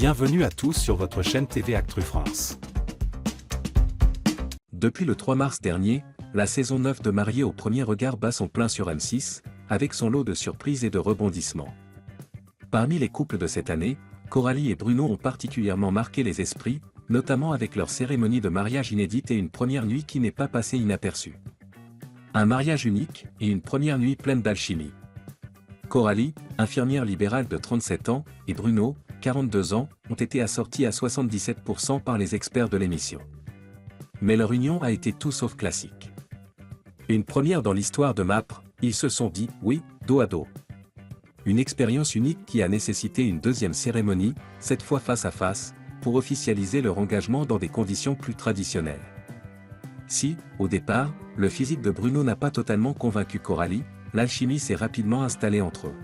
Bienvenue à tous sur votre chaîne TV Actu France. Depuis le 3 mars dernier, la saison 9 de Mariés au premier regard bat son plein sur M6, avec son lot de surprises et de rebondissements. Parmi les couples de cette année, Coralie et Bruno ont particulièrement marqué les esprits, notamment avec leur cérémonie de mariage inédite et une première nuit qui n'est pas passée inaperçue. Un mariage unique et une première nuit pleine d'alchimie. Coralie, infirmière libérale de 37 ans, et Bruno, 42 ans, ont été assortis à 77% par les experts de l'émission. Mais leur union a été tout sauf classique. Une première dans l'histoire de MAPR, ils se sont dit « oui » dos à dos. Une expérience unique qui a nécessité une deuxième cérémonie, cette fois face à face, pour officialiser leur engagement dans des conditions plus traditionnelles. Si, au départ, le physique de Bruno n'a pas totalement convaincu Coralie, l'alchimie s'est rapidement installée entre eux.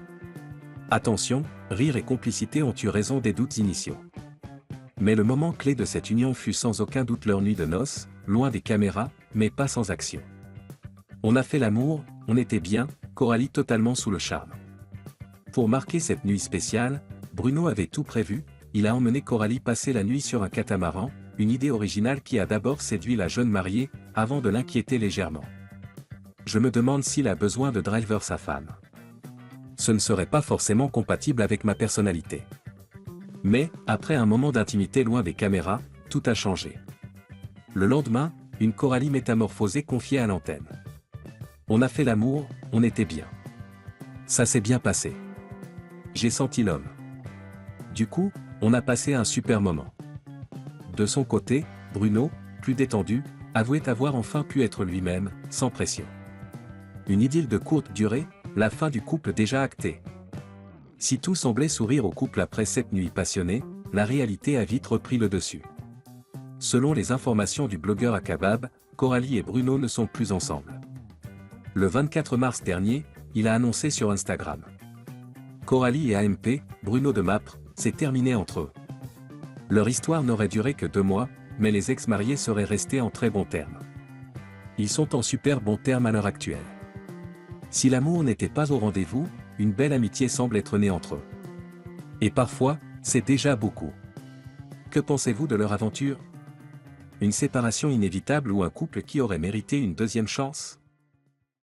Attention, rire et complicité ont eu raison des doutes initiaux. Mais le moment clé de cette union fut sans aucun doute leur nuit de noces, loin des caméras, mais pas sans action. On a fait l'amour, on était bien, Coralie totalement sous le charme. Pour marquer cette nuit spéciale, Bruno avait tout prévu, il a emmené Coralie passer la nuit sur un catamaran, une idée originale qui a d'abord séduit la jeune mariée, avant de l'inquiéter légèrement. Je me demande s'il a besoin de driver sa femme. Ce ne serait pas forcément compatible avec ma personnalité. Mais, après un moment d'intimité loin des caméras, tout a changé. Le lendemain, une Coralie métamorphosée confiée à l'antenne. On a fait l'amour, on était bien. Ça s'est bien passé. J'ai senti l'homme. Du coup, on a passé un super moment. De son côté, Bruno, plus détendu, avouait avoir enfin pu être lui-même, sans pression. Une idylle de courte durée, la fin du couple déjà actée. Si tout semblait sourire au couple après cette nuit passionnée, la réalité a vite repris le dessus. Selon les informations du blogueur Akabab, Coralie et Bruno ne sont plus ensemble. Le 24 mars dernier, il a annoncé sur Instagram. Coralie et AMP, Bruno de MAPR, c'est terminé entre eux. Leur histoire n'aurait duré que 2 mois, mais les ex-mariés seraient restés en très bons termes. Ils sont en super bons termes à l'heure actuelle. Si l'amour n'était pas au rendez-vous, une belle amitié semble être née entre eux. Et parfois, c'est déjà beaucoup. Que pensez-vous de leur aventure? Une séparation inévitable ou un couple qui aurait mérité une deuxième chance?